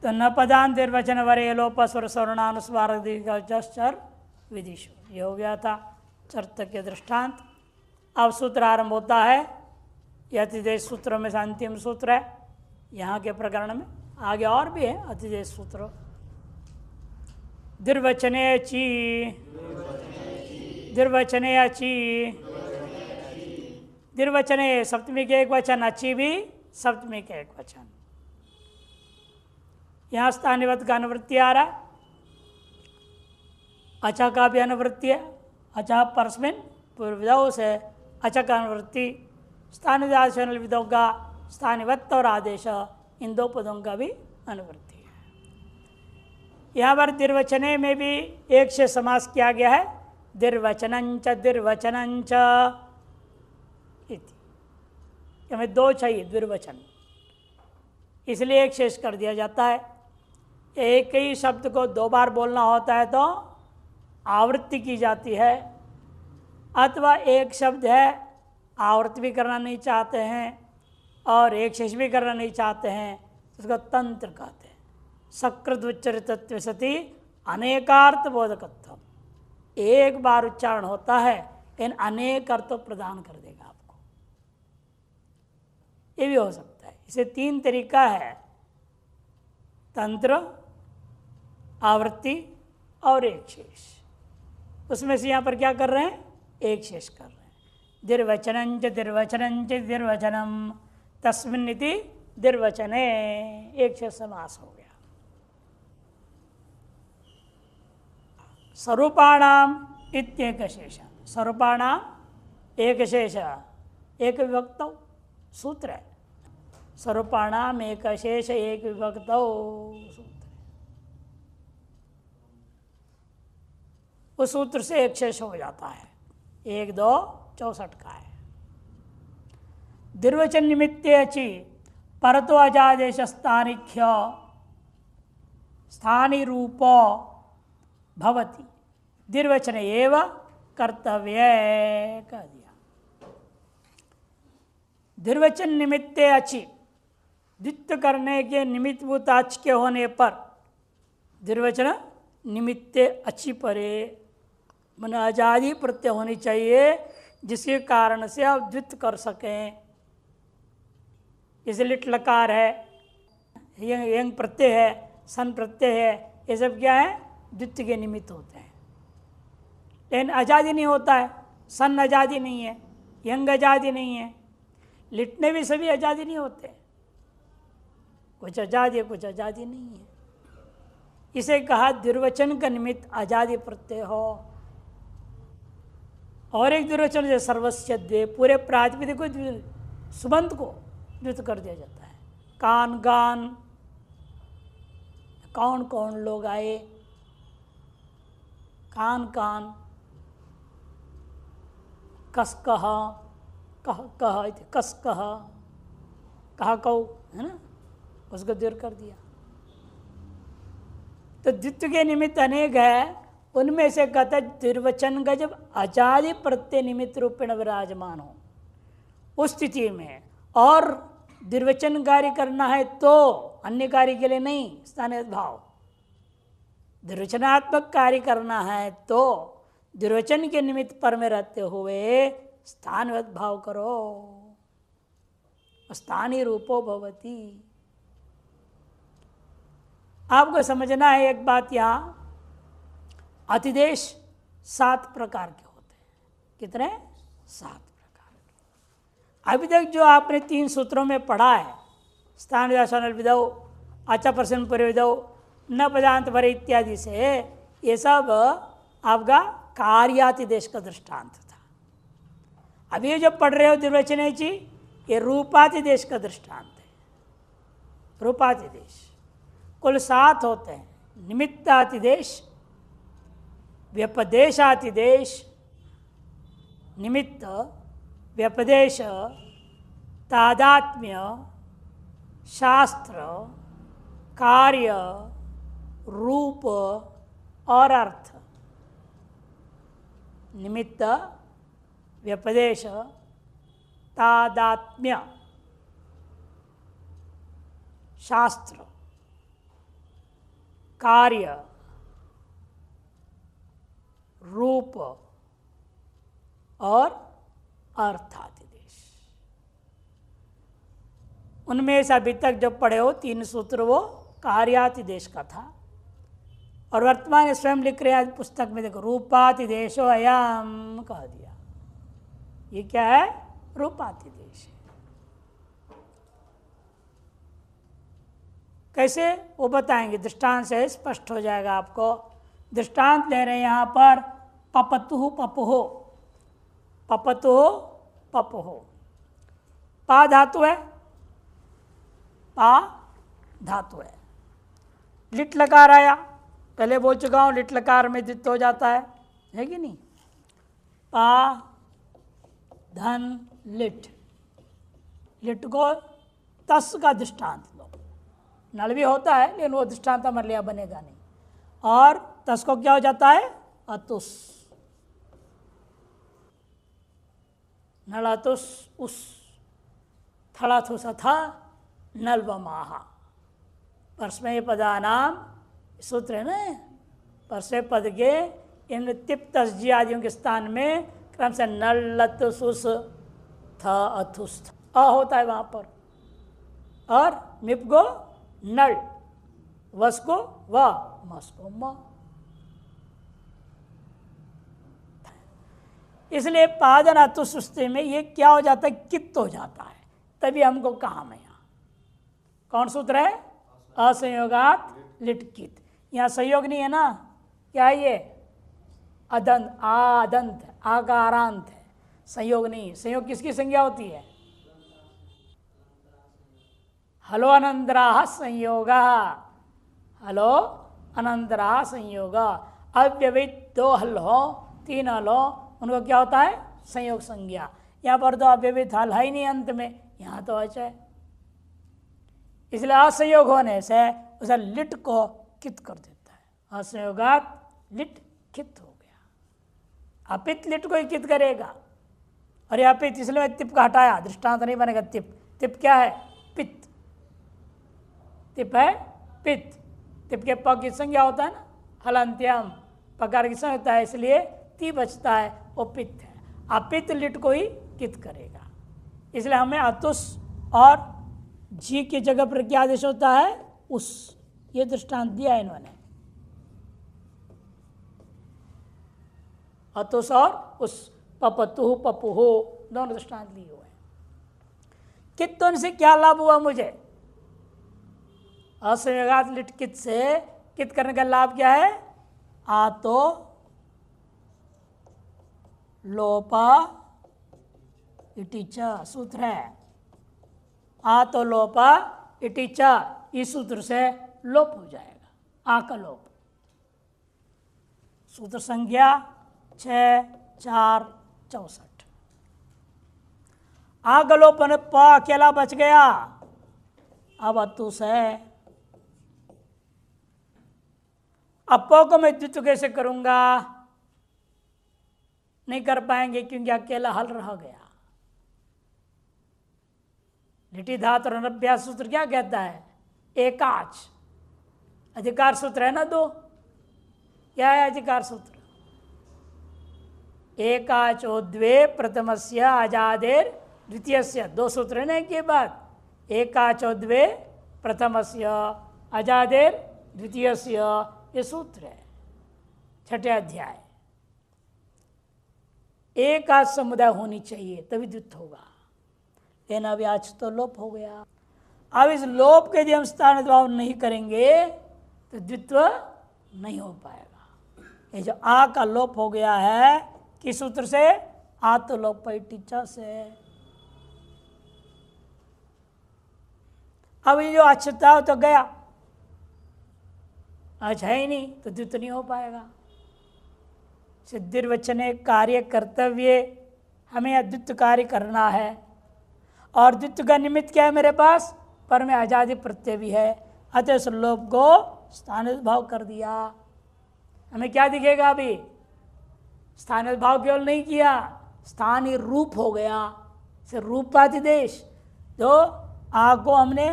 तो न पदांतिर्वचन वरे लोप स्वर स्वर्णानुस्वार विदिशु, ये हो गया था चर्त के दृष्टांत। अब सूत्र आरंभ होता है, यह अतिदेश सूत्र में से अंतिम सूत्र है यहाँ के प्रकरण में। आगे और भी है अतिदेश सूत्र। निर्वचने ची, निर्वचने अची, निर्वचने सप्तमी के एक वचन, अची भी सप्तमी के एक वचन। यहाँ स्थानिवत का अनुवृत्ति आ रहा है, अचा का भी अनुवृत्ति है। अचा परस्मिन पूर्व विधौ से अचा का अनुवृत्ति, स्थानिदान विधौ का स्थानिवत और आदेश, इन दो पदों का भी अनुवृत्ति है। यहाँ पर निर्वचने में भी एक से समास किया गया है, निर्वचनंच निर्वचनंच इति। हमें दो चाहिए द्विर्वचन, इसलिए एक शेष कर दिया जाता है। एक ही शब्द को दो बार बोलना होता है तो आवृत्ति की जाती है, अथवा एक शब्द है आवृत्ति भी करना नहीं चाहते हैं और एक शेष भी करना नहीं चाहते हैं, उसको तंत्र कहते हैं। सकृत उच्चरितत्व सति अनेकार्थ बोधकत्व, एक बार उच्चारण होता है इन अनेक अर्थ प्रदान कर देगा आपको। ये भी हो सकता है। इसे तीन तरीका है, तंत्र, आवृत्ति और एक शेष। उसमें से यहाँ पर क्या कर रहे हैं, एक शेष कर रहे हैं। निर्वचनंच निर्वचनंच निर्वचनम तस्मिन्निति निर्वचने, एक शेष समास हो गया। स्वरूपाणाम इत्येक शेष, स्वरूपाणाम एक शेष, एक विभक्तौ सूत्र है। स्वरूपाणाम एक शेष एक विभक्तौ सूत्र, उस सूत्र से एक शेष हो जाता है। 1 2 64 का है। निर्वचन निमित्ते अचि परतो अजादेश स्थानिख्य स्थानी रूपो भवति, निर्वचन एव कर्तव्य कह दिया। निर्वचन निमित्ते अचि, द्वित्व करने के निमित्तभूत अच के होने पर, निर्वचन निमित्ते अचि परे मन आजादी प्रत्यय होनी चाहिए, जिसके कारण से आप द्वित्व कर सकें। जैसे लिट लकार है, यंग प्रत्यय है, सन प्रत्यय है, ये सब क्या है, द्वित्व के निमित्त होते हैं। लेकिन आजादी नहीं होता है, सन आजादी नहीं है, यंग आजादी नहीं है, लिटने भी सभी आजादी नहीं होते, कुछ आजादी है कुछ आजादी नहीं है। इसे कहा द्विर्वचन का निमित्त आजादी प्रत्यय हो। और एक द्विर्वचन जैसे सर्वस्य द्वे, पूरे प्रातिपदिक को सुबंत को द्वित्व कर दिया जाता है। कान गान, कौन कौन लोग आए, कान कान, कस कह, कह कह, कस कह कौ, है ना, उसको दूर कर दिया। तो द्वित्व के निमित्त अनेक है, उनमें से कहता है द्विर्वचन का जब आजादी प्रत्यय निमित्त रूपेण विराजमान हो उस स्थिति में, और द्विर्वचन कार्य करना है तो अन्य कार्य के लिए नहीं, स्थानीय भाव, द्विर्वचनात्मक कार्य करना है तो द्विर्वचन के निमित्त पर में रहते हुए स्थानवत भाव करो, स्थानीय रूपो भवति। आपको समझना है एक बात, यहाँ अतिदेश 7 प्रकार के होते हैं। कितने? 7 प्रकार के। अभी तक जो आपने 3 सूत्रों में पढ़ा है, स्थान विधौ, अचा प्रश्न परिविधौ, न पदांत भरे इत्यादि से, ये सब आपका कार्यातिदेश का दृष्टांत था। अभी ये जो पढ़ रहे हो द्विर्वचने जी, ये रूपातिदेश का दृष्टांत है। रूपातिदेश कुल 7 होते हैं। निमित्तातिदेश, व्यपदेशातिदेश, निमित्त, व्यपदेश, तादात्म्य, शास्त्र, कार्य, रूप और अर्थ। निमित्त, व्यपदेश, तादात्म्य, शास्त्र, कार्य, रूप और अर्थातिदेश। उनमें से अभी तक जो पढ़े हो 3 सूत्र वो कार्यातिदेश का था, और वर्तमान में स्वयं लिख रहे हैं पुस्तक में, देखो रूपातिदेशो अयम कह दिया। ये क्या है? रूपातिदेश है। कैसे वो बताएंगे, दृष्टांत से स्पष्ट हो जाएगा आपको। दृष्टांत ले रहे हैं यहाँ पर, पपतु पपुहो, पपतु पपुहो। पा धातु है, पा धातु है। लिट लकार आया, पहले बोल चुका हूँ, लिट लकार में द्वित्व हो जाता है कि नहीं? पा धन लिट, लिट को तस का दृष्टांत लो। नल भी होता है लेकिन वो दृष्टांत हमारे लिए बनेगा नहीं। और तस को क्या हो जाता है? अतुस, नलातुस उस, थड़ाथुस था नलवमाहा। परस्मय पदानाम सूत्र है ना, परस्मय पद के इन तिप तस्जी आदियों के स्थान में क्रम से नल लतुस था अथुस अ होता है वहां पर, और मिप को नल, वस को व, मस को म। इसलिए पादन अतुस्ते में ये क्या हो जाता है? कित हो जाता है। तभी हमको काम है यहाँ कौन सूत्र है? असंयोगात लिट कित। यहाँ संयोग नहीं है ना, क्या है ये? अदंत, आदंत, आकारांत है, संयोग नहीं। संयोग किसकी संज्ञा होती है? Hello अनंतराः संयोगा, hello अनंतराः संयोगा। अव्यवहित 2 हल हो, 3 हल हो, उनको क्या होता है? संयोग संज्ञा। यहाँ पर तो अव्यवहित हल है ही नहीं अंत में, यहाँ तो है। इसलिए असंयोग होने से उसे लिट को कित कर देता है। असंयोगात लिट कित हो गया। अपित लिट को ही कित करेगा। और यह अपित इसलिए तिप का हटाया, दृष्टांत नहीं बनेगा। तिप, तिप क्या है? पित्त। तिप है पित्त। तिप के प की संज्ञा होता है ना, हलंत्यम, पकार की संज्ञा होता है, इसलिए ती बचता है, वो पित्त है। अपित लिट को ही कित करेगा। इसलिए हमें अतुस और जी की जगह पर क्या आदेश होता है? उस। ये दृष्टांत दिया इन्होंने, अतुस और उस। पपतु पपुहो दोनों दृष्टांत लिए हुए हैं। कित्तों से क्या लाभ हुआ मुझे? असंयोगात लिट कित से कित करने का लाभ क्या है? आ तो लोपा इति च सूत्र है। आ तो लोपा इति च, इस सूत्र से लोप हो जाएगा। आ का लोप। सूत्र संज्ञा 6, 4, 64। आ का लोप ने प अकेला बच गया। अब अतुस है। अब प को मैं द्वित्व कैसे करूंगा? नहीं कर पाएंगे क्योंकि अकेला हल रह गया। लिटि धातु और अनभ्यास सूत्र क्या कहता है? एकाच। अधिकार सूत्र है ना 2। क्या है अधिकार सूत्र? एकाचो द्वे प्रथमस्य अजादेर द्वितीयस्य। 2 सूत्र है ना के बाद। एकाचो द्वे प्रथमस्य अजादेर द्वितीयस्य, ये सूत्र है 6ठे अध्याय। एक आज समुदाय होनी चाहिए तभी द्वित्व होगा, लेकिन अभी आज तो लोप हो गया। अब इस लोप के यदि हम स्थान भाव नहीं करेंगे तो द्वित्व नहीं हो पाएगा। ये जो आ का लोप हो गया है किस सूत्र से? आ तो लोप टीचा से। अब ये जो अच्छता तो गया, आज है ही नहीं तो द्वित्व नहीं हो पाएगा। सिद्धिर्वचने कार्य कर्तव्य, हमें अद्वित्व कार्य करना है। और द्वित्व का निमित्त क्या है मेरे पास? पर में आजादी प्रत्यय भी है, अतः उस लोप को स्थानिक भाव कर दिया। हमें क्या दिखेगा? अभी स्थानिक भाव केवल नहीं किया, स्थानीय रूप हो गया। से रूपातिदेश जो आ को हमने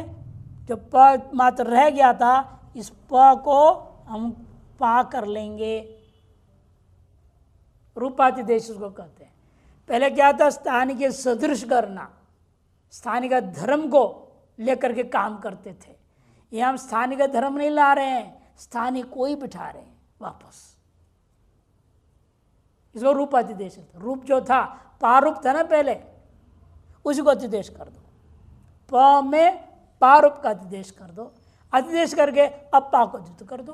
जो प मात्र रह गया था, इस प को हम पा कर लेंगे, रूपातिदेश उसको कहते हैं। पहले क्या था, स्थानीय के सदृश करना, स्थानीय का धर्म को लेकर के काम करते थे। ये हम स्थानीय का धर्म नहीं ला रहे हैं, स्थानीय को ही बिठा रहे हैं वापस। इसको रूपातिदेश, रूप जो था पारूप था ना पहले, उसी को अतिदेश कर दो। प में पारूप का अतिदेश कर दो, अतिदेश करके अब पा को द्वित्व कर दो।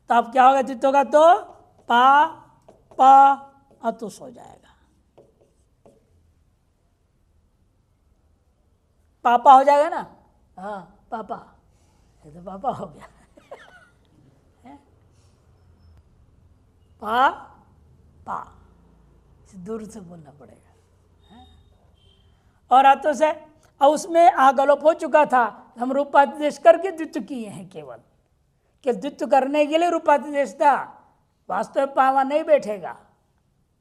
तो अब क्या होगा द्वित्व का, तो पा प अतुस हो जाएगा, पापा हो जाएगा ना। हाँ पापा, ये तो पापा हो गया। पा पा दूर से बोलना पड़ेगा। और आतो से, और उसमें आगलोप हो चुका था, हम रूपातिदेश करके द्वित्व किए हैं केवल, कि द्वित्व करने के लिए रूपातिदेश था, वास्तव में पावा नहीं बैठेगा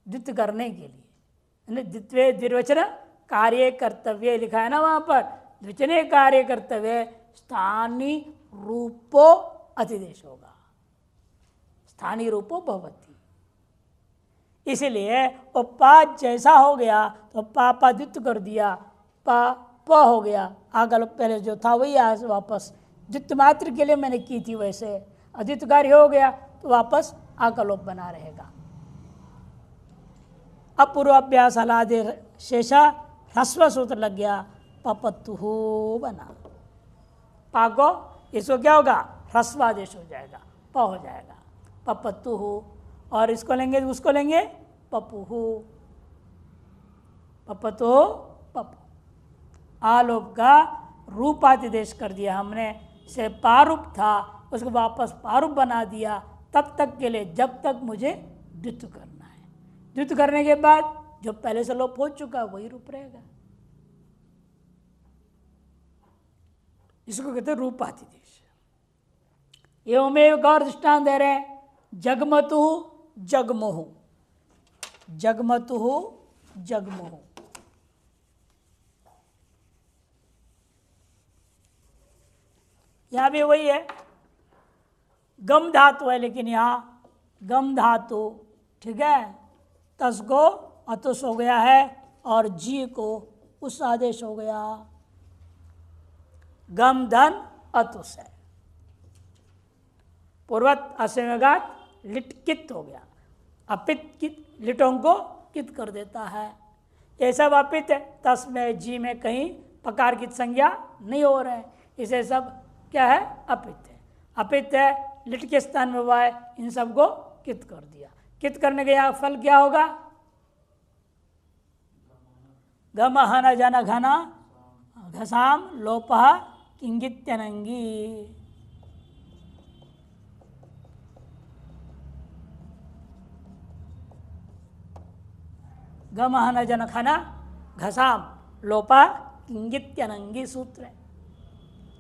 द्वित्व करने के लिए। द्वित्वे द्विर्वचन कार्य कर्तव्य लिखा है ना वहाँ पर, द्विवचने कार्य कर्तव्य स्थानीय रूपो अतिदेश होगा, स्थानीय रूपो भवति। इसीलिए वो पा जैसा हो गया तो पा द्वित्व कर दिया, पा प हो गया, आगल पहले जो था वही आज वापस द्वित्व मात्र के लिए मैंने की थी, वैसे अद्वित्व कार्य हो गया तो वापस आकलोप बना रहेगा। अब पूर्वाभ्यास हलादे शेषा ह्रस्व सूत्र लग गया, पपतु बना। पा को इसको क्या होगा, ह्रस्वादेश हो जाएगा, प हो जाएगा, पपतु। और इसको लेंगे उसको लेंगे पपुहु, पपतो पपु। आलोप का रूपातिदेश कर दिया हमने, से पारूप था उसको वापस पारूप बना दिया, तब तक के लिए जब तक मुझे द्वित्व करना है। द्वित्व करने के बाद जो पहले से लोप हो चुका वही रूप रहेगा। इसको कहते हैं रूपातिदेश। एवं एक और दृष्टांत दे रहे हैं, जगमतु जगमोहु, जगमतु जगमोहु। यहां भी वही है, गम धातु है, लेकिन यहां गम धातु, ठीक है, तस को अतुस हो गया है और जी को उस आदेश हो गया, गम धन अतुस है। पूर्वत असमेगात लिट कित हो गया, अपित कित लिटों को कित कर देता है। ये सब अपित है, तस में जी में कहीं पकार की संज्ञा नहीं हो रहे हैं, इसे सब क्या है, अपित है। अपित है, लिट के स्थान में हुआ है, इन सब को कित कर दिया। कित करने के यहाँ फल क्या होगा, गम हन जन घना घसाम लोपः किंगित्यनंगी। गमहन जन खना घसाम लोपा किंगित्यनंगी सूत्र है।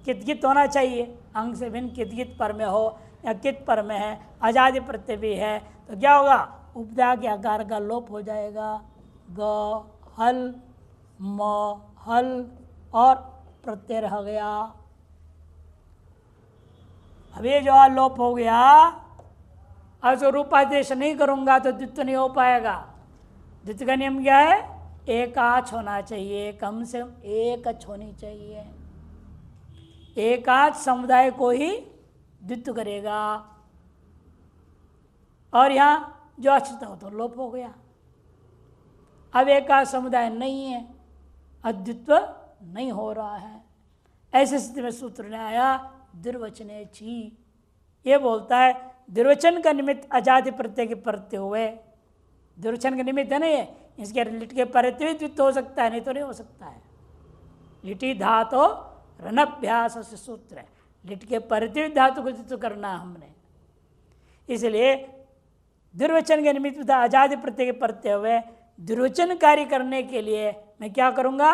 कितगित होना चाहिए, अंग से भिन्न कितगित पर में हो या कित पर में है, आजादी प्रत्यय भी है, तो क्या होगा, उपदा के आकार का लोप हो जाएगा। ग हल म हल और प्रत्यय रह गया। अब ये जो लोप हो गया, अब जो रूपादेश नहीं करूंगा तो द्वित्व नहीं हो पाएगा। द्वित्व का नियम क्या है, एक आच होना चाहिए, कम से कम एक अच होनी चाहिए। एक आच समुदाय को ही द्वित्व करेगा, और यहाँ जो अचता हो तो लोप हो गया। अब एक आच समुदाय नहीं है, अद्वित्व नहीं हो रहा है। ऐसी स्थिति में सूत्र ने आया दुर्वचने छी। ये बोलता है दुर्वचन का निमित्त अजाति प्रत्यय के प्रत्यय हुए, दुर्वचन का निमित्त है ना ये, इसके लिट के प्रत्यय भी द्वित्व हो सकता है, नहीं तो नहीं हो सकता है। लिटी धातु रनभ्यास से सूत्र है, लिट के प्रत्यय धातु को द्वित्व करना हमने। इसलिए दुर्वचन के निमित्त अजाति प्रत्यय के प्रत्यय हुए, दुर्वचन कार्य करने के लिए मैं क्या करूँगा,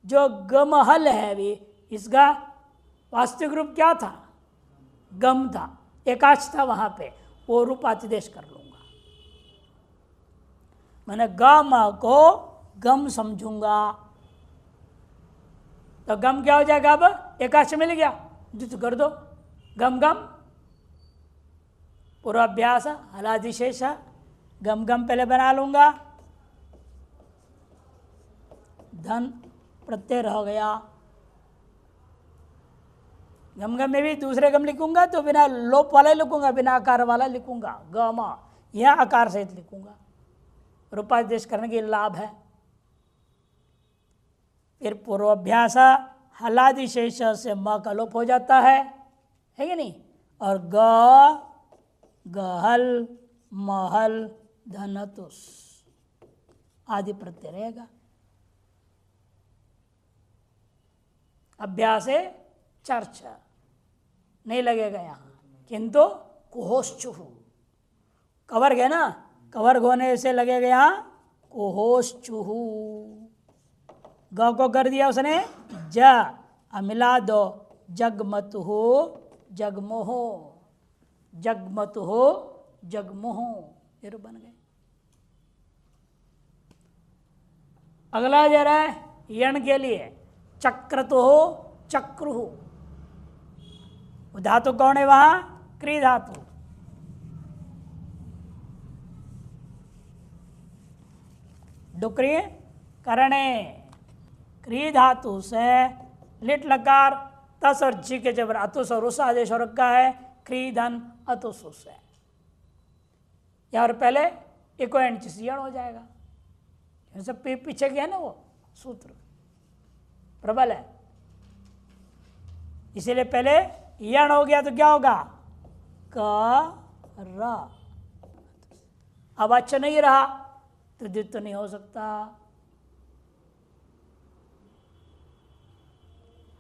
जो गमहल है अभी, इसका वास्तविक रूप क्या था, गम था, एकाच था वहाँ पे, वो रूपातिदेश कर लूँगा। मैंने गम को गम समझूंगा, तो गम क्या हो जाएगा, अब एकाच मिल गया, द्वित्व कर दो, गम गम पूर्वाभ्यास हलादिशेष, गम गम पहले बना लूंगा, धन प्रत्यय रह गया। गम गम में भी दूसरे गम लिखूंगा तो बिना लोप वाला ही लिखूंगा, बिना आकार वाला लिखूंगा, गम यह आकार सहित लिखूंगा, रूपादेश करने के लाभ है। फिर पूर्वाभ्यास हलादि शेष से म का लोप हो जाता है कि नहीं, और ग गहल महल धनतुस आदि प्रत्यय रहेगा। अभ्यास चर्चा नहीं लगेगा यहाँ, किंतु कुहोश्चुहु कवर्ग है ना, कवर्ग होने से लगेगा यहाँ कुहोश्चुहु। ग को कर दिया उसने ज, मिला दो जगमतु हो जगमोहो, जगमतु हो जगमोहो, फिर बन गए। अगला जा रहा है यण के लिए, चक्रतु हो चक्रु, धातु कौन है वहां, क्री धातु। डुक्री करणे, क्री धातु से लिट लकार तस और जी के जबर अतुस और उस आदेश हो रखा है, क्री धन अतुस है। यार पहले इको एंड चिसियण हो जाएगा, जैसे पीछे गया ना वो सूत्र प्रबल है, इसीलिए पहले यण हो गया तो क्या होगा, क र। अब अच्छा नहीं रहा तो द्वित्व नहीं हो सकता।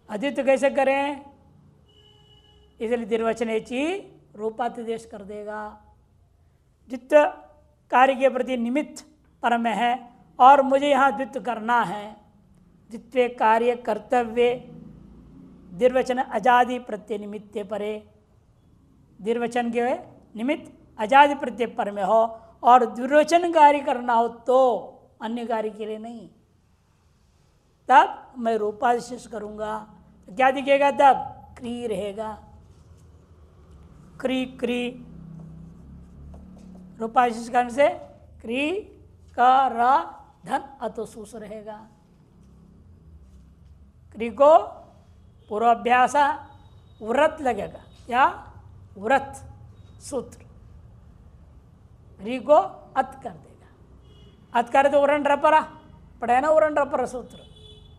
अद्वित्व कैसे करें, इसलिए निर्वचनेची रूपातिदेश कर देगा। द्वित्व कार्य के प्रति निमित्त पर में है और मुझे यहाँ द्वित्व करना है। द्वित्व कार्य कर्तव्य निर्वचन अजादि प्रत्यय निमित्ते परे, निर्वचन के निमित्त अजादि प्रत्यय पर में हो और दुर्वचन कार्य करना हो तो अन्य कार्य के लिए नहीं, तब मैं रूपाधिशेष करूंगा। तो क्या दिखेगा तब, क्री रहेगा, क्री क्री रूपाधिशेष करने से क्री का र धन अतुसूस रहेगा। क्री को पूर्वाभ्यास व्रत लगेगा, क्या व्रत सूत्र, री को अत कर देगा, अत करे तो उरण रपरा पढ़े ना, उरण रपर सूत्र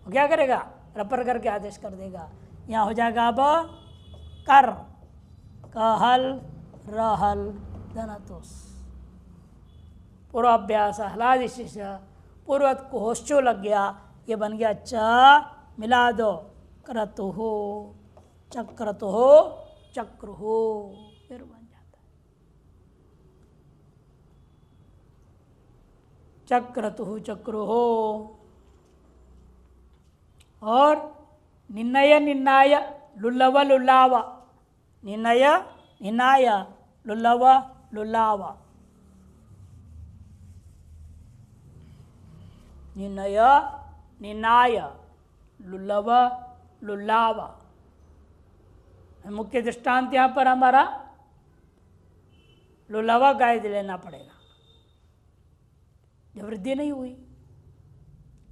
वो क्या करेगा, रपर करके आदेश कर देगा। यहाँ हो जाएगा अब कर कहल रहल धनतुस, पूर्वाभ्यास हलादिशेष पूर्वत कुहोश्चो लग गया, ये बन गया च मिला दो क्रतु हो चक्रतु हो चक्र हो, फिर बन जाता है चक्रतु हो चक्र हो। और निन्नय निन्नाय लुल्लव लुल्लाव, निन्नय निन्नाय लुल्लव लुल्लाव, निन्नय निन्नाय लुल्लव लुल्लाव। मुख्य दृष्टांत यहाँ पर हमारा लुल्लवा गाय लेना पड़ेगा, जब वृद्धि नहीं हुई।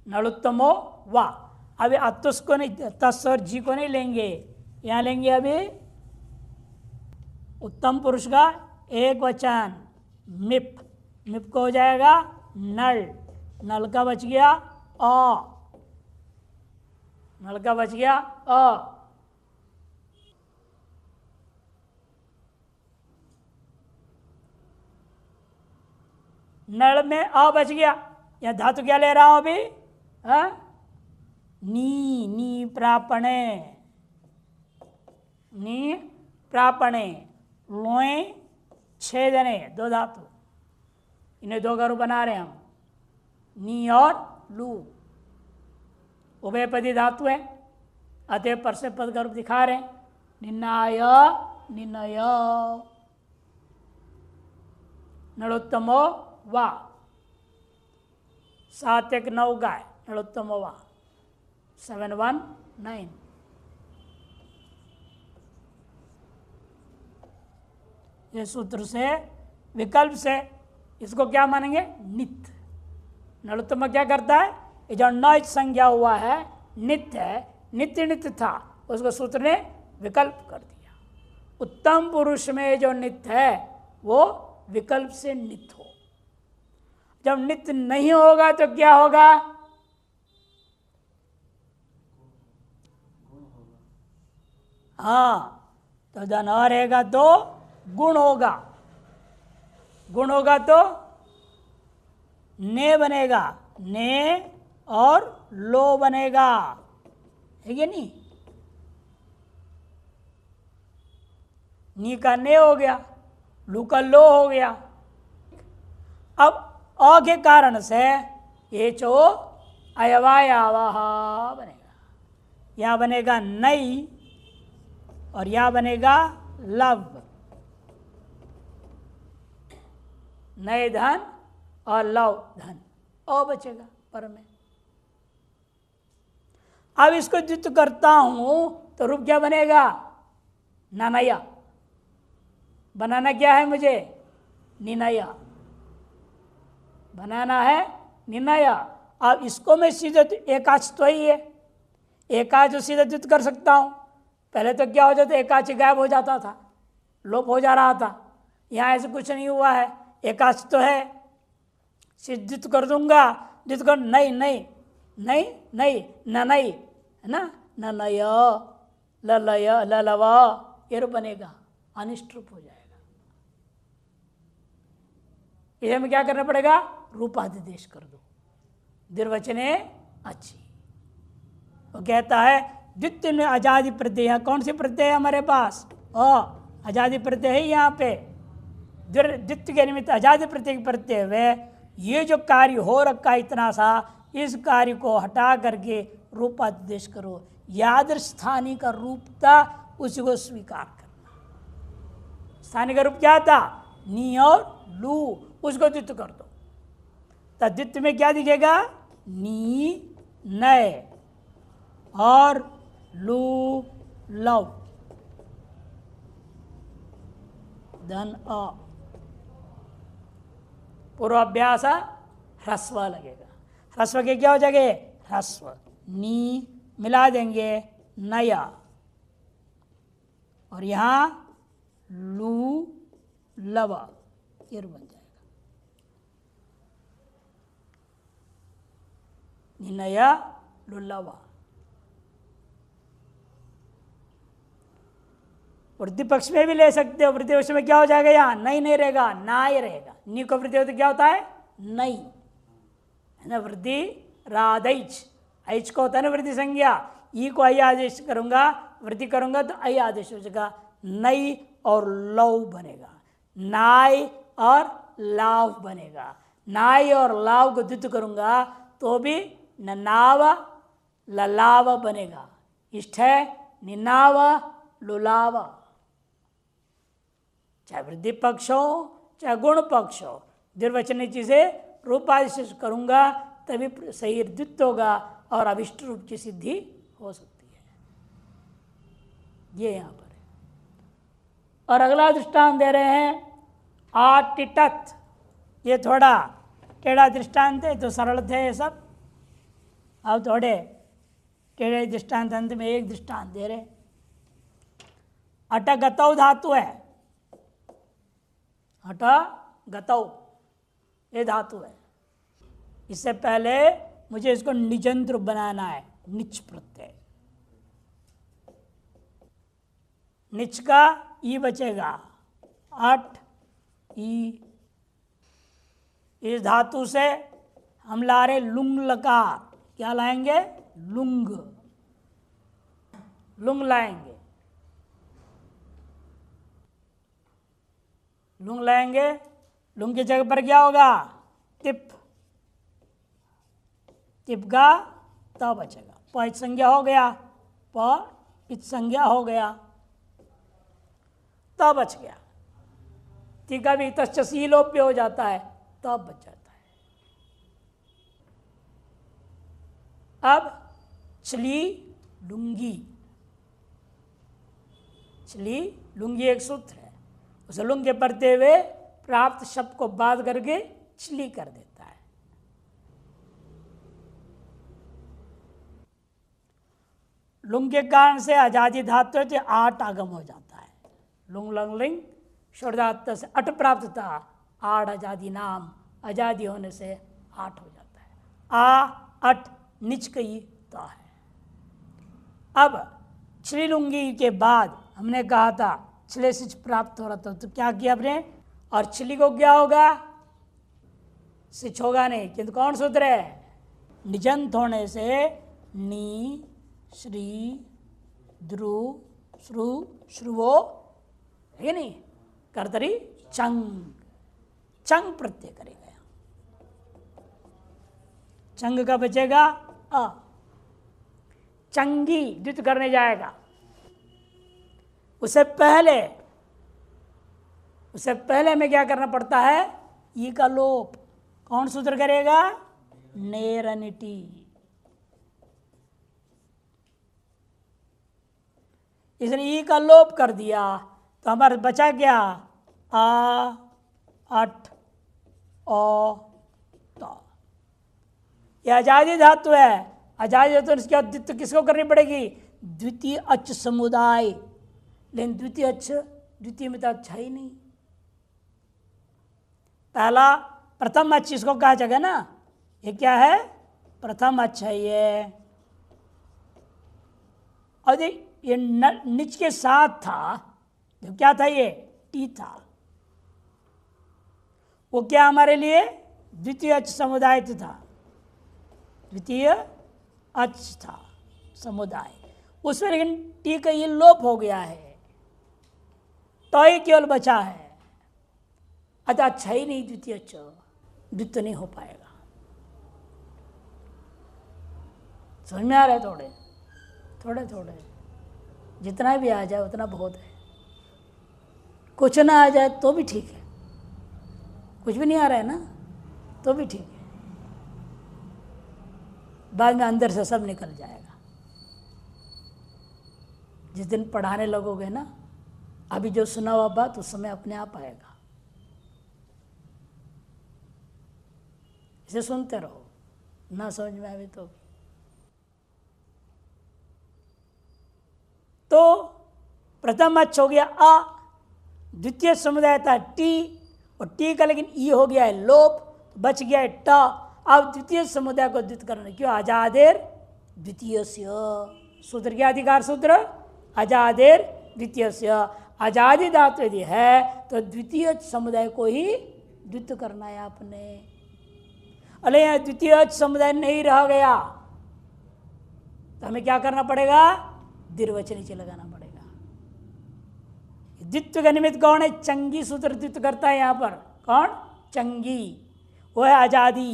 नलोत्तमो वा, अभी अतुस को नहीं, तस और जी को नहीं लेंगे, यहाँ लेंगे अभी उत्तम पुरुष का एक वचन मिप, मिप को हो जाएगा नल, नल का बच गया अ, नल का बच गया अ, नल में अ बच गया। यह धातु क्या ले रहा हूं अभी, नी, नी प्रापणे, नी प्रापणे, लोए छेदने, दो धातु, इन्हें दो गरु बना रहे हैं हम, नी और लू, उभयपदी धातु है, अतः पर से पद गर्भ दिखा रहे हैं। निन्नाय निन्नय, नलोत्तमो वा, 719 गाय, नलोत्तमो वा 719। ये सूत्र से विकल्प से इसको क्या मानेंगे? नित्य। नलोत्तम क्या करता है? ये जो न संज्ञा हुआ है नित्य है, नित्य नित्य था, उसको सूत्र ने विकल्प कर दिया। उत्तम पुरुष में जो नित्य है वो विकल्प से नित्य हो। जब नित्य नहीं होगा तो क्या होगा? हाँ, तो जब न रहेगा तो गुण होगा, गुण होगा तो ने बनेगा, ने और लो बनेगा, है कि नहीं? नी का ने हो गया, लू का लो हो गया। अब अ के कारण से ये चो अयवायावह बनेगा, यहां बनेगा नई और यहां बनेगा लव। नए धन और लव धन, अ बचेगा पर में। अब इसको द्वित्व करता हूं तो रूप क्या बनेगा? ननया। बनाना क्या है मुझे? निनया बनाना है, निनया। अब इसको मैं सीधे एकाच तो ही है, एकाच सीधे द्वित्व कर सकता हूं। पहले तो क्या हो जाता, एकाच गायब हो जाता था, लोप हो जा रहा था। यहां ऐसे कुछ नहीं हुआ है, एकाच तो है, सिद्धित कर दूंगा, द्वित्व कर नहीं नहीं नहीं नहीं न नहीं, है ना? ननय ललय ललव, ये रूप बनेगा, अनिष्ट रूप हो जाएगा। इसे में क्या करना पड़ेगा? रूपाधिदेश कर दो, निर्वचने अच्छी। वो कहता है द्वितीय में आजादी प्रत्यय, कौन सी प्रत्यय है हमारे पास? आजादी प्रत्यय है यहाँ पे। द्वितीय के निमित्त आजादी प्रत्यय प्रत्यय वे, ये जो कार्य हो रखा है इतना सा, इस कार्य को हटा करके रूपाधिदेश करो। यादृश स्थानीय का रूप था, उसी को स्वीकार करना। स्थानीय का रूप क्या था? नी और लू, उसको द्वित्व कर दो। तो द्वित्व में क्या दिखेगा? नी नए और लू लव, धन अ। पूर्वाभ्यास ह्रस्व लगेगा, ह्रस्व के क्या हो जाएंगे? ह्रस्व, नी मिला देंगे नया, और यहां लू लवा, ये बन जाएगा निनया लुल्लवा। वृद्धि पक्ष में भी ले सकते हो, वृद्धि पक्ष में क्या हो जाएगा? यहाँ नहीं नहीं रहेगा, ना ही रहेगा। नी को वृद्धि होती क्या होता है? नहीं, है ना? वृद्धि राधैच, ऐच को होता है ना वृद्धि संज्ञा। ई को आई आदेश करूंगा, वृद्धि करूंगा तो आई आदेश हो जाएगा, नई और लव बनेगा, नाय और लाव बनेगा। नाय और लाव को द्वित्व करूंगा तो भी ननाव ललाव बनेगा। इष्ट है निनाव लुलाव। चाहे वृद्धि पक्ष हो चाहे गुण पक्ष हो, निर्वचनीय चीजें रूपाधिशेष करूंगा तभी सही द्वित्व होगा और अभिष्ट रूप की सिद्धि हो सकती है। ये यहां पर है। और अगला दृष्टांत दे रहे हैं आटिटत। ये थोड़ा टेढ़ा दृष्टांत है, तो सरल थे ये सब। अब थोड़े टेढ़े दृष्टांत, अंत में एक दृष्टांत दे रहे। अटगतौ धातु है, अटगतौ ये धातु है। इससे पहले मुझे इसको निजंत रूप बनाना है, निच प्रत्यय। निच का ई बचेगा, अट ई। इस धातु से हम ला रहे लुंग लकार। क्या लाएंगे? लुंग, लुंग लाएंगे, लुंग लाएंगे। लुंग की जगह पर क्या होगा? तिप, तिप का त बचेगा। प संज्ञा हो गया, प इत संज्ञा हो गया, त बच गया। ती का भी तस्य लोप्य हो जाता है, तब बच जाता है। अब चली लुंगी, चली लुंगी एक सूत्र है। उस लुंग के पढ़ते हुए प्राप्त शब्द को बाध करके छली कर देता है। लुंग के कारण से आजादी धातु से 8 आगम हो जाता है। लुंग लंग लिंग शोधात्त से 8 प्राप्त था, 8 आजादी नाम, आजादी होने से 8 हो जाता है। आ 8 निच कई तो है। अब छलिलुंगी के बाद हमने कहा था छले सिच प्राप्त हो रहा था, तो क्या किया आपने, और छली को क्या होगा, सिच होगा नहीं, किंतु कौन सूत्र है, निजंत होने से नी श्री द्रु श्रु श्रुवो है नहीं, कर्तरी चंग, चंग प्रत्यय करेगा, चंग का बचेगा अ, चंगी द्वित करने जाएगा। उससे पहले में क्या करना पड़ता है, ई का लोप, कौन सूत्र करेगा, नेरनिटी। इसने ई का लोप कर दिया तो हमारा बचा क्या, आ अट ओ तो। यह आजादी धातु है, आजादी धातु इसकी अद्वित्व किसको करनी पड़ेगी, द्वितीय अच्छ समुदाय, लेकिन द्वितीय अच्छ, द्वितीय में तो अच्छा ही नहीं। पहला प्रथम अच्छ इसको कहा जाएगा ना, ये क्या है, प्रथम अच्छ है ये, और ये निच के साथ था, जो क्या था ये टी था, वो क्या हमारे लिए द्वितीय अच्छ समुदाय था, द्वितीय अच्छ था समुदाय, उसमें लेकिन टी का ये लोप हो गया है, तो ही केवल बचा है, अतः अच्छा ही नहीं, द्वितीय अच्छ द्वितीय नहीं हो पाएगा। समझ में आ रहा है, थोड़े थोड़े थोड़े, जितना भी आ जाए उतना बहुत है, कुछ ना आ जाए तो भी ठीक है, कुछ भी नहीं आ रहा है ना तो भी ठीक है, बाद में अंदर से सब निकल जाएगा। जिस दिन पढ़ाने लगोगे ना, अभी जो सुना हुआ बात उस समय अपने आप आएगा, इसे सुनते रहो, ना समझ में आवे तो प्रथम अच्छ हो गया अ, द्वितीय समुदाय था टी, और टी का लेकिन ई हो गया है लोप, बच गया है ट। अब द्वितीय समुदाय को द्वित करना, क्यों, आजादेर द्वितीय सूत्र क्या, अधिकार सूत्र, आजादेर द्वितीय, आजादी धातु यदि है तो द्वितीय समुदाय को ही द्वित करना है आपने। अरे यहाँ द्वितीय समुदाय नहीं रह गया तो हमें क्या करना पड़ेगा, दीर्घवचन नीचे लगाना पड़ेगा। द्वित्व का निमित्त कौन है, चंगी सूत्र द्वित्व करता है यहाँ पर, कौन, चंगी, वो है आजादी।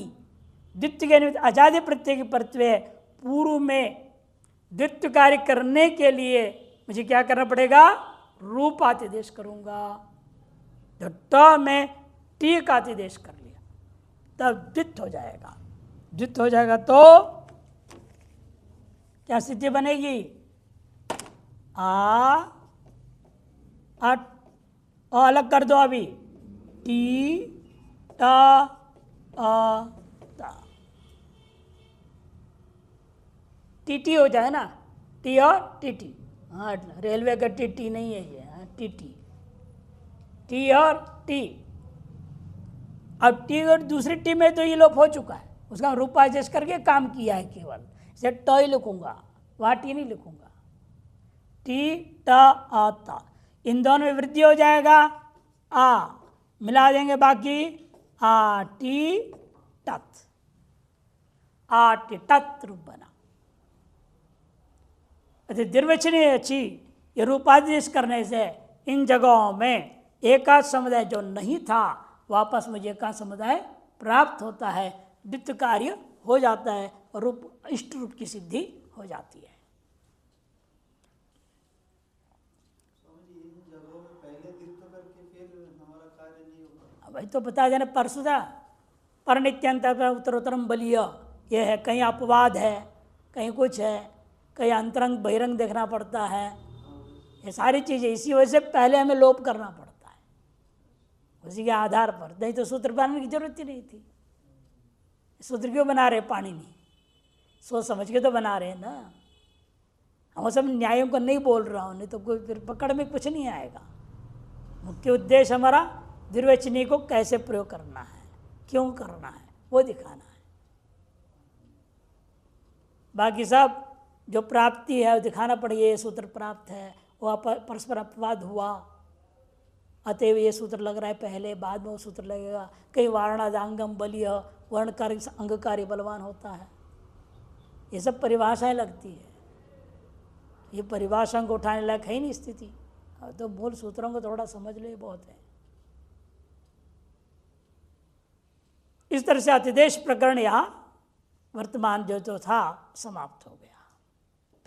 द्वित्व के निमित्त आजादी प्रत्यय की परत्वे, पूर्व में द्वित्व कार्य करने के लिए मुझे क्या करना पड़ेगा, रूप आतिदेश करूंगा, तो ट में टी का आतिदेश कर लिया तब द्वित्व हो जाएगा। द्वित्व हो जाएगा तो क्या स्थिति बनेगी, आ अट, और अलग कर दो अभी, टी टा आ ता, टी टी हो जाए ना, टी और टी टी, हाँ रेलवे का टी टी नहीं है ये, हाँ टी टी, टी और टी। अब टी और दूसरी टी में तो ये लोप हो चुका है, उसका रूपादेश करके काम किया है केवल, इसे ट ही लिखूंगा, वहाँ टी नहीं लिखूंगा, टी टा आ ता, इन दोनों में वृद्धि हो जाएगा, आ मिला देंगे बाकी, आ टी तत्, आ टी तत् रूप बना। दीर्घवचनीय अच्छी ये रूपादेश करने से इन जगहों में एकाच समुदाय जो नहीं था वापस मुझे एकाच समुदाय प्राप्त होता है, द्वित्व कार्य हो जाता है और रूप इष्ट रूप की सिद्धि हो जाती है। वही तो बता देना, परसों था पर नित्यंत उत्तरोत्तरम बलिय, ये है, कहीं अपवाद है, कहीं कुछ है, कहीं अंतरंग बहिरंग देखना पड़ता है, ये सारी चीज़ें इसी वजह से पहले हमें लोप करना पड़ता है। उसी के आधार पर, नहीं तो सूत्र बनाने की जरूरत ही नहीं थी। सूत्र क्यों बना रहे पाणिनि? सोच समझ के तो बना रहे हैं ना। हम सब न्यायों को नहीं बोल रहा हूँ, नहीं तो कोई फिर पकड़ में कुछ नहीं आएगा। मुख्य उद्देश्य हमारा द्विवचनी को कैसे प्रयोग करना है, क्यों करना है, वो दिखाना है। बाकी सब जो प्राप्ति है वो दिखाना पड़ेगा। ये सूत्र प्राप्त है, वो परस्पर अपवाद हुआ, अतएव ये सूत्र लग रहा है पहले, बाद में वो सूत्र लगेगा। कई वारणादांगम बलिय, वर्णकारी अंगकारी बलवान होता है। ये सब परिभाषाएं लगती है। ये परिभाषाओं को उठाने लायक है ही नहीं स्थिति। तो मूल सूत्रों को थोड़ा समझ ले, बहुत है। इस तरह से अतिदेश प्रकरण यहाँ वर्तमान जो था समाप्त हो गया।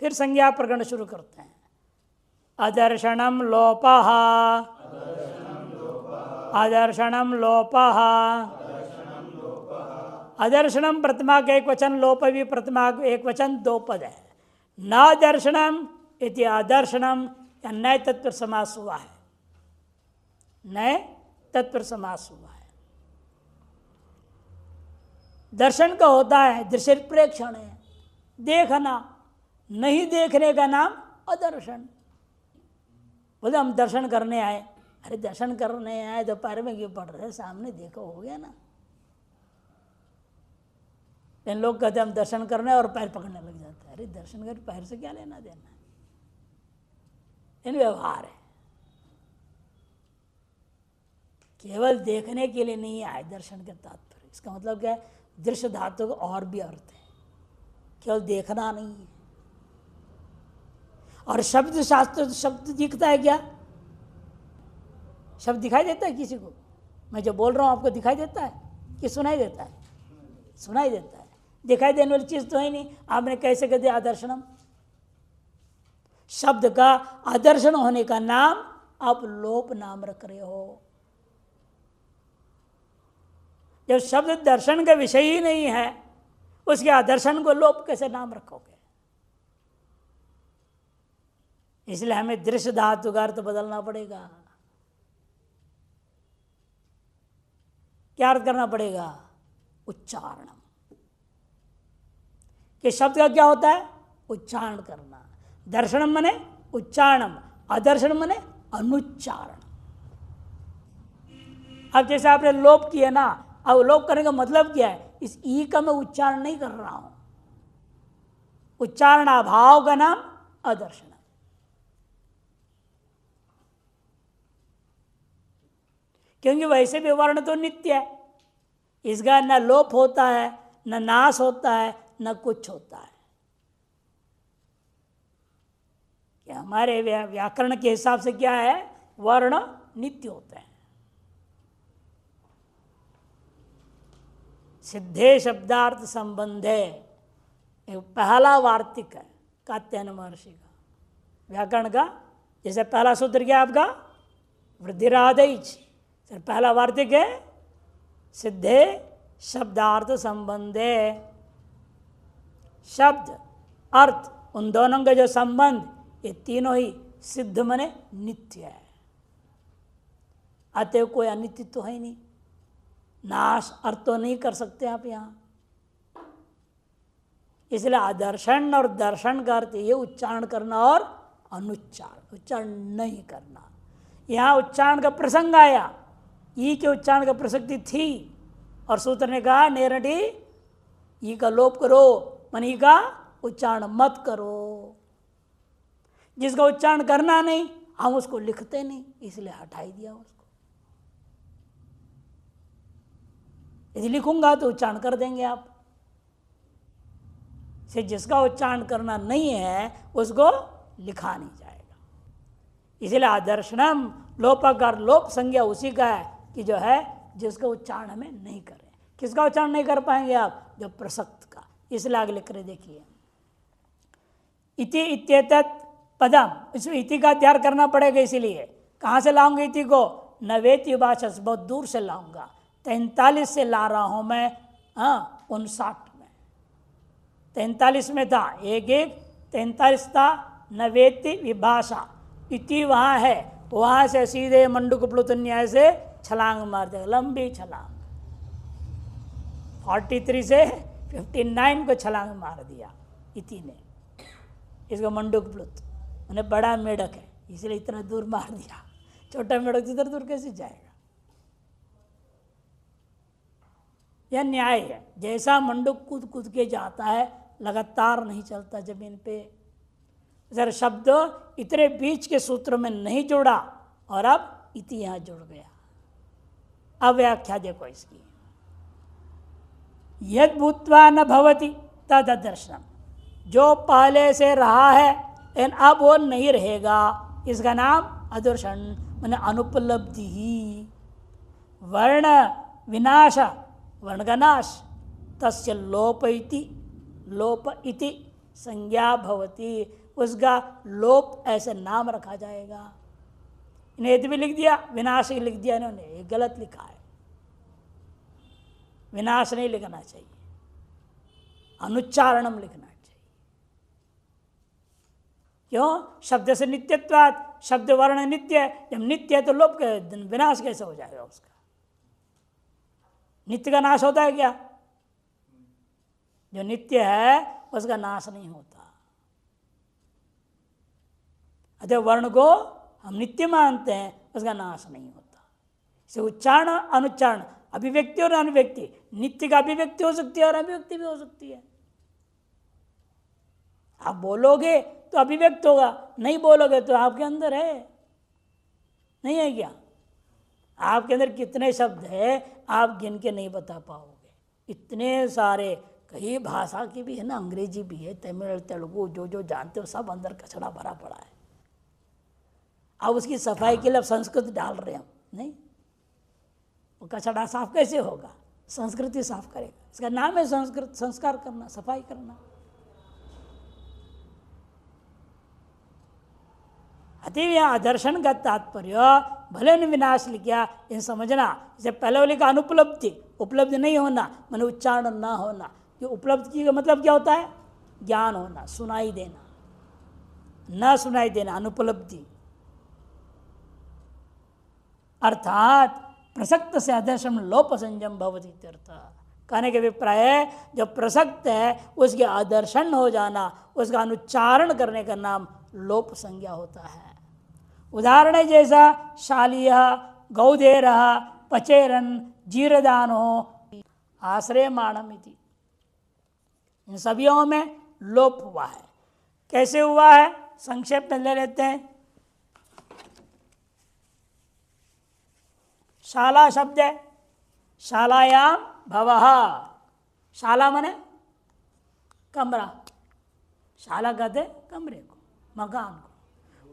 फिर संज्ञा प्रकरण शुरू करते हैं। अदर्शनम लोपः, अदर्शनम लोपः, अदर्शनम प्रतिमा का एक वचन, लोप भी प्रतिमा एक वचन, दो पद है। न दर्शनम इति अदर्शनम या नए तत्व समास हुआ है, नए तत्व समास हुआ है। दर्शन का होता है दृश्य प्रेक्षण है, देखना। नहीं देखने का नाम अदर्शन। बोले हम दर्शन करने आए, अरे दर्शन करने आए दोपहर में क्यों पढ़ रहे, सामने देखो हो गया ना। इन लोग कहते हम दर्शन करने और पैर पकड़ने लग जाते हैं। अरे दर्शन कर पैर से क्या लेना देना है, इन व्यवहार है। केवल देखने के लिए नहीं आए दर्शन के तात्पर्य। इसका मतलब क्या है, दृश्य धातु का और भी अर्थ है, केवल देखना नहीं है। और शब्द शास्त्र, शब्द दिखता है क्या? शब्द दिखाई देता है किसी को? मैं जो बोल रहा हूं आपको दिखाई देता है कि सुनाई देता है? सुनाई देता है। दिखाई देने वाली चीज तो है नहीं। आपने कैसे कह दिया आदर्शनम? शब्द का आदर्शन होने का नाम आप लोप नाम रख रहे हो। जब शब्द दर्शन का विषय ही नहीं है, उसके आदर्शन को लोप कैसे नाम रखोगे? इसलिए हमें दृश्य धातु का अर्थ बदलना पड़ेगा। क्या अर्थ करना पड़ेगा? उच्चारणम। कि शब्द का क्या होता है? उच्चारण करना। दर्शनम मने उच्चारणम, अदर्शनम मने अनुच्चारण। अब जैसे आपने लोप किया ना, अब लोप करने का मतलब क्या है? इस ई का मैं उच्चारण नहीं कर रहा हूं। उच्चारण अभाव का नाम अदर्शन। क्योंकि वैसे भी वर्ण तो नित्य है, इसका न लोप होता है, न नाश होता है, न कुछ होता है। कि हमारे व्याकरण के हिसाब से क्या है? वर्ण नित्य होते हैं। सिद्धे शब्दार्थ संबंधे एक पहला वार्तिक है कात्यायन महर्षि का व्याकरण का। जैसे पहला सूत्र क्या आपका? वृद्धिरादैच। फिर पहला वार्तिक है सिद्धे शब्दार्थ संबंधे। शब्द अर्थ उन दोनों का जो संबंध, ये तीनों ही सिद्ध मने नित्य है। अतएव कोई अनित्य तो है नहीं। नाश अर्थ तो नहीं कर सकते आप यहां। इसलिए आदर्शन और दर्शन का अर्थ ये उच्चारण करना और अनुच्चारण, उच्चारण नहीं करना। यहां उच्चारण का प्रसंग आया, ई के उच्चारण का प्रसक्ति थी और सूत्र ने कहा नेरटी ई का लोप करो, मन ई का उच्चारण मत करो। जिसका उच्चारण करना नहीं, हम उसको लिखते नहीं, इसलिए हटाई दिया उसको। यदि लिखूंगा तो उच्चारण कर देंगे आप। से जिसका उच्चारण करना नहीं है उसको लिखा नहीं जाएगा। इसलिए आदर्शनम लोपाकार, लोप संज्ञा उसी का है कि जो है जिसका उच्चारण हमें नहीं करें। किसका उच्चारण नहीं कर पाएंगे आप? जो प्रसक्त का। इसलिए आगे लिख रहे देखिए, इति इत्येतत् पदम, इसमें इति का त्याग करना पड़ेगा। इसीलिए कहाँ से लाऊंगा इति को? नवेति भाषा से बहुत दूर से लाऊंगा। 43 से ला रहा हूं मैं, 59 में। 43 में था, एक 43 था। नवेति विभाषा, इति वहाँ है, वहाँ से सीधे मंडूक प्लुत न्याय से छलांग मार देगा, लंबी छलांग। 43 से 59 को छलांग मार दिया इति ने। इसको मंडूक प्लुत मैंने बड़ा मेढक है इसलिए इतना दूर मार दिया, छोटा मेढक इधर दूर कैसे जाएगा। यह न्याय है। जैसा मंडूक कूद कूद के जाता है, लगातार नहीं चलता जमीन पे। जरा शब्द इतने बीच के सूत्र में नहीं जोड़ा और अब इति यहां जुड़ गया। अब व्याख्या देखो इसकी, यद भूत्वा न भवति तद दर्शनम, जो पहले से रहा है लेकिन अब वो नहीं रहेगा, इसका नाम अदर्शन माने अनुपलब्धि ही। वर्ण विनाश, वर्ण का नाश, तस्य लोप इति, लोप इति संज्ञा भवति, उसका लोप ऐसे नाम रखा जाएगा। इन्हें यदि भी लिख दिया, विनाश ही लिख दिया इन्होंने, ये गलत लिखा है। विनाश नहीं लिखना चाहिए, अनुच्चारणम लिखना चाहिए। क्यों? शब्द से नित्यत्वात्, शब्द वर्ण नित्य है, जब नित्य है तो लोप विनाश कैसे हो जाएगा उसका? नित्य का नाश होता है क्या? जो नित्य है उसका नाश नहीं होता। अतः वर्ण को हम नित्य मानते हैं, उसका नाश नहीं होता। इसे उच्चारण अनुच्चारण, अभिव्यक्ति और अभिव्यक्ति, नित्य का अभिव्यक्ति हो सकती है और अभिव्यक्ति भी हो सकती है। आप बोलोगे तो अभिव्यक्त होगा, नहीं बोलोगे तो आपके अंदर है, नहीं है क्या? आपके अंदर कितने शब्द है आप गिन के नहीं बता पाओगे, इतने सारे। कई भाषा की भी है ना, अंग्रेजी भी है, तमिल तेलुगु, जो जो जानते हो सब अंदर कचरा भरा पड़ा है। अब उसकी सफाई के लिए संस्कृत डाल रहे हम, नहीं, वो कचरा साफ कैसे होगा? संस्कृति साफ करेगा। इसका नाम है संस्कृत, संस्कार करना, सफाई करना। अतएव आदर्शन का तात्पर्य भले ने विनाश लिखा, इन समझना। इसे पहले लिखा अनुपलब्धि, उपलब्धि नहीं होना माने उच्चारण ना होना। ये उपलब्धि का मतलब क्या होता है? ज्ञान होना, सुनाई देना, न सुनाई देना, अनुपलब्धि। अर्थात प्रसक्त से आदर्शम लोप संयम भवति इत्यर्थ। कहने के अभिप्राय है, जो प्रसक्त है उसके आदर्शन हो जाना, उसका अनुच्चारण करने का नाम लोप संज्ञा होता है। उदाहरण है जैसा शालीय, गौधेर, पचेरन, जीरदानो, आश्रयमाणम इति, इन सभीयों में लोप हुआ है। कैसे हुआ है? संक्षेप में ले लेते हैं। शाला शब्द है, शालायाम भवः, शाला माने कमरा, शाला कहते कमरे को, मकान को।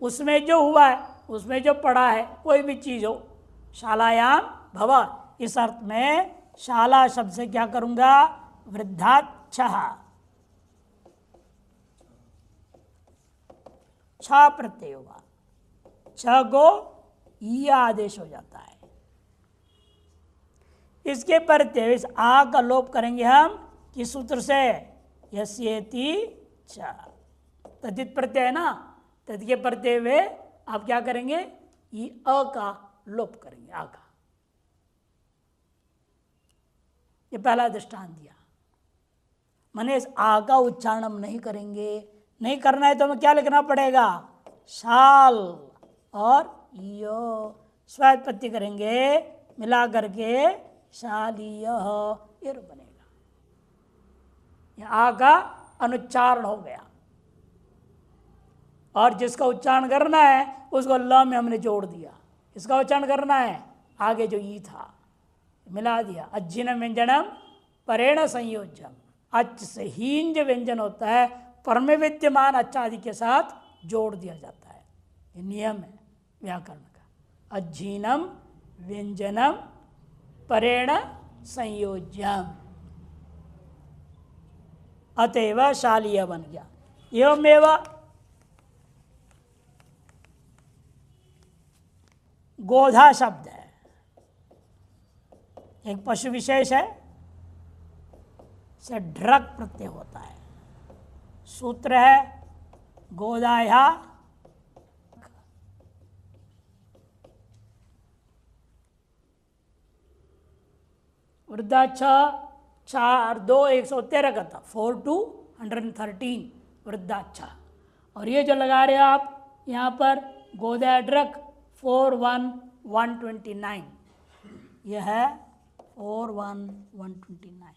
उसमें जो हुआ है, उसमें जो पड़ा है, कोई भी चीज हो, शालायाम भवः। इस अर्थ में शाला शब्द से क्या करूंगा? वृद्धाच्छः, छ प्रत्यय हुआ, छ को ई आदेश हो जाता है। इसके प्रत्यय इस आ का लोप करेंगे हम किस सूत्र से? यस्येति छ, तद्धित प्रत्यय है ना, तद् के प्रत्यय वे आप क्या करेंगे? ई अ का लोप करेंगे, आ का। ये पहला दृष्टांत दिया। माने इस आ का उच्चारण हम नहीं करेंगे। नहीं करना है तो हमें क्या लिखना पड़ेगा? शाल और यो स्वात्पत्ति करेंगे, मिला करके शालीय ये बनेगा। यह आ का अनुच्चारण हो गया। और जिसका उच्चारण करना है उसको ल में हमने जोड़ दिया। इसका उच्चारण करना है, आगे जो ई था मिला दिया। अज्जिनम व्यंजनम परेण संयोज्यम, अच से हींज व्यंजन होता है, पर में विद्यमान अच्छा आदि के साथ जोड़ दिया जाता है। ये नियम है व्याकरण का। अज्जीनम व्यंजनम परेण संयोज्यम, अतएव शालीय बन गया। एवमेव गोधा शब्द है, एक पशु विशेष है, से ढ्रक प्रत्यय होता है। सूत्र है गोदाया, वृद्धाक्ष 4 2 113 का था, 4 to 113 वृद्धाक्ष। और ये जो लगा रहे हो आप यहाँ पर गोदाड्रक 41129, यह है 41129।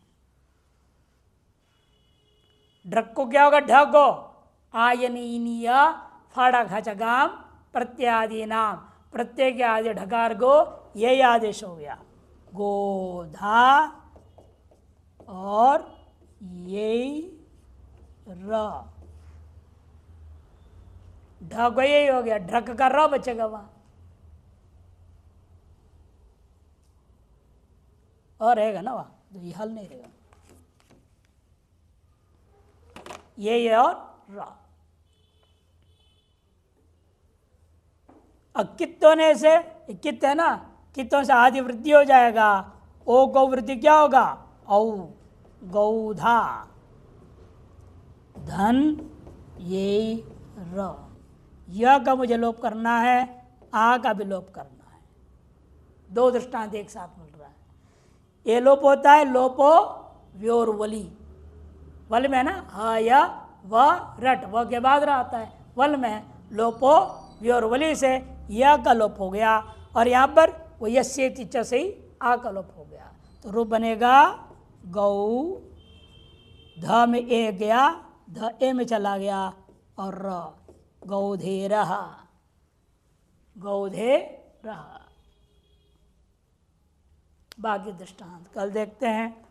ड्रग को क्या होगा? ढ को आयनीय फाड़ा खचगाम प्रत्यादि नाम, प्रत्यय के आदि ढकार को यही आदेश हो गया, गोधा और यही र, ढ को यही हो गया, ढक का र बचेगा वहां, और रहेगा ना वहां, तो ये हल नहीं रहेगा, ये और र। कित्त होने से, कित्त है ना, कित्तों से आदि वृद्धि हो जाएगा, ओ गौ वृद्धि क्या होगा? औ, गौधा, धन ये र, य का मुझे लोप करना है, आ का भी लोप करना है। दो दृष्टांत एक साथ मिल रहा है। ये लोप होता है लोपो व्योरवली, वल में ना ह या व रट, व के बाद रहता है, वल में लोपो व्योरवली से य का लोप हो गया, और यहाँ पर वो यस्य च से ही आ का लोप हो गया, तो रूप बनेगा गौ, ध में ए गया, ध ए में चला गया, और र, गौधे रहा, गौधे रहा। बाकी दृष्टांत कल देखते हैं।